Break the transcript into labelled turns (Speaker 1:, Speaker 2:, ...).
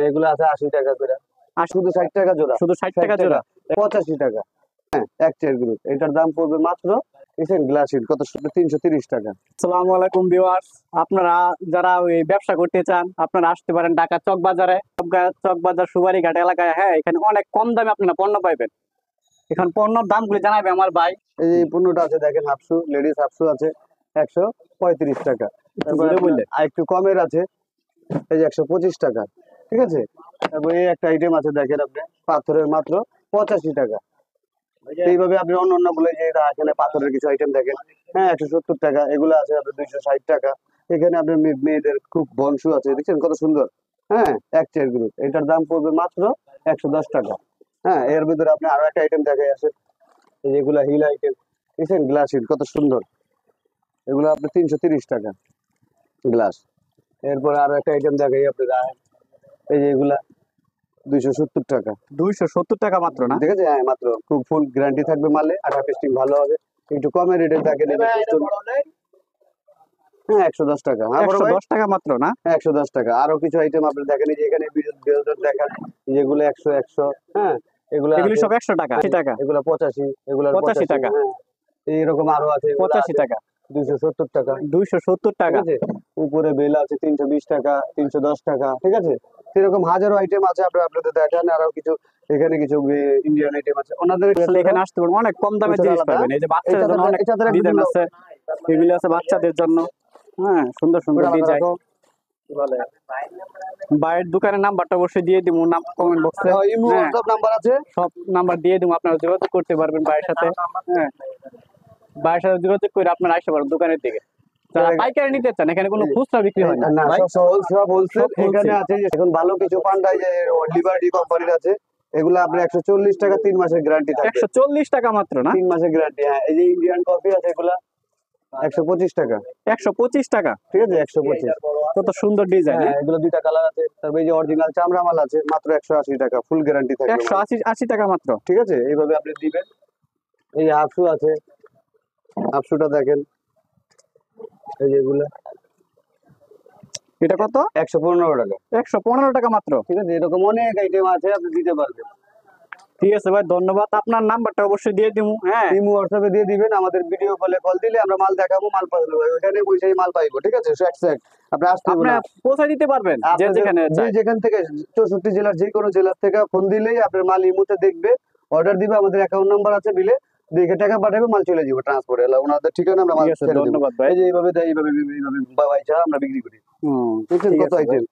Speaker 1: এগুলো আছে 80 টাকা করে। আর শুধু 60 টাকা জোড়া,
Speaker 2: শুধু 60 টাকা জোড়া,
Speaker 1: 85 টাকা। হ্যাঁ, এক চেয়ার গ্রুপ, এটার দাম পড়বে মাত্র গ্লাসির কত 330 টাকা।
Speaker 2: আসসালামু আলাইকুম ভিউয়ার্স, আপনারা যারা ওই ব্যবসা করতে চান আপনারা আসতে পারেন ঢাকা চক বাজারে, চক বাজার সুবারিঘাট এলাকায়। হ্যাঁ, এখানে অনেক কম দামে আপনারা পণ্য পাইবেন। এখন পণ্যর দামগুলি জানাবে আমার ভাই।
Speaker 1: এই যে পণ্যটা আছে দেখেন, হাফসু লেডিস হাফসু আছে 135 টাকা। তারপরে
Speaker 2: বললে
Speaker 1: আর একটু কমের আছে, এই যে 125 টাকা। ঠিক আছে, তারপর এই একটা আইটেম আছে দেখেন আপনি, পাথরের মাত্র 85 টাকা। এইভাবে আপনি অন্য অন্য গুলো যে এখানে পাথরের কিছু আইটেম দেখেন, হ্যাঁ 170 টাকা। এগুলো আছে আপনার 260 টাকা। এখানে আপনার মেয়েদের খুব বংশু আছে, দেখছেন কত সুন্দর। হ্যাঁ, এক চেয়ার গ্রুপ, এটার দাম পড়বে মাত্র 110 টাকা। হ্যাঁ, এর ভিতরে আপনি আরো একটা আইটেম দেখাই আছে, যেগুলা হিল আইটেম, দেখছেন গ্লাস হিল কত সুন্দর। এগুলো আপনি 330 টাকা গ্লাস। এরপর আরো একটা আইটেম দেখাই আপনার, এই যে এগুলা 270 টাকা।
Speaker 2: 270 টাকা মাত্র না?
Speaker 1: ঠিক আছে, হ্যাঁ মাত্র। খুব ফুল গ্যারান্টি থাকবে মালে, আঠা পেস্টিং ভালো হবে। একটু কমের রেটে দেখেন, হ্যাঁ 110 টাকা। হ্যাঁ
Speaker 2: 110 টাকা মাত্র না?
Speaker 1: 110 টাকা। আরো কিছু আইটেম আপনি দেখেন, এই যে এখানে দেখান, যেগুলো 100 হ্যাঁ এগুলো
Speaker 2: সব 100 টাকা, 80 টাকা,
Speaker 1: এগুলো 85, এগুলো
Speaker 2: 85 টাকা।
Speaker 1: হ্যাঁ, এইরকম আরো আছে
Speaker 2: 85 টাকা,
Speaker 1: 270 টাকা।
Speaker 2: 270 টাকা।
Speaker 1: ঠিক আছে, উপরে বেল আছে 320 টাকা, 310 টাকা। ঠিক আছে, সেরকম হাজারো আইটেম আছে। আপনাদের দেখান আরো কিছু, এখানে কিছু ইন্ডিয়ান আইটেম আছে ওনাদের।
Speaker 2: এখানে আসতে পারবেন, অনেক কম দামে জিনিস পাবেন। এই যে বাচ্চাদের জন্য অনেক ডিজাইন আছে, এগুলো আছে বাচ্চাদের জন্য। হ্যাঁ, সুন্দর সুন্দর ডিজাইন। বাইরের দোকানের নাম্বারটা অবশ্যই দিয়ে দিব কমেন্ট বক্সে।
Speaker 1: সব নাম্বার আছে,
Speaker 2: সব নাম্বার দিয়ে দিব, আপনারা যোগাযোগ করতে পারবেন ভাইয়ের সাথে। হ্যাঁ, ভাইয়ের সাথে যোগাযোগ করে আপনারা আসতে পারবেন দোকানের দিকে। যারা পাইকারি নিতে চান, এখানে কোনো খুচরা বিক্রি হয় না,
Speaker 1: সব হোলসেল এখানে আছে। এখন ভালো কিছু পান্ডা, যে লিবার্টি কোম্পানির আছে, এগুলো আপনার 140 টাকা, 3 মাসের গ্যারান্টি থাকবে।
Speaker 2: 140 টাকা মাত্র না?
Speaker 1: 3 মাসের গ্যারান্টি। হ্যাঁ, এই যে ইন্ডিয়ান কফি আছে, এগুলা 125 টাকা।
Speaker 2: 125 টাকা,
Speaker 1: ঠিক আছে 125।
Speaker 2: কত সুন্দর ডিজাইন।
Speaker 1: হ্যাঁ, এগুলো দুইটা কালার আছে। তারপর এই যে অরিজিনাল চামড়া মাল আছে, মাত্র 180 টাকা, ফুল গ্যারান্টি থাকবে।
Speaker 2: 180 টাকা মাত্র।
Speaker 1: ঠিক আছে, এইভাবে আপনি দিবেন। এই হাফশু আছে, হাফশুটা দেখেন, এই যে এগুলা,
Speaker 2: এটা কত?
Speaker 1: 115 টাকা।
Speaker 2: 115 টাকা মাত্র।
Speaker 1: ঠিক আছে, এরকম অনেক আইটেম আছে, আপনি দিতে পারবেন।
Speaker 2: ঠিক আছে ভাই, ধন্যবাদ। আপনার নাম্বারটা অবশ্যই দিয়ে দিব। হ্যাঁ,
Speaker 1: ইমো হোয়াটসঅ্যাপে দিয়ে দিবেন। আমাদের ভিডিও কলে কল দিলে আমরা মাল দেখাবো, মাল পাবো, ওখানে বসেই মাল পাইবো। ঠিক আছে, এক্সাক্ট আপনি আসতে হবে না,
Speaker 2: পৌঁছে দিতে পারবেন
Speaker 1: যেখান থেকে। 64 জেলার যে কোনো জেলার থেকে ফোন দিলেই আপনার মাল ইমোতে দেখবে, অর্ডার দিবে। আমাদের অ্যাকাউন্ট নাম্বার আছে, বিলে দেখে টাকা পাঠাবে, মাল চলে যাবে ট্রান্সপোর্টে। ওনাদের ঠিকানা আমরা মাল ছেড়ে দেব।
Speaker 2: ধন্যবাদ ভাই।
Speaker 1: এই যে এইভাবে আমরা বিক্রি করি। বুঝছেন কত আইটেম।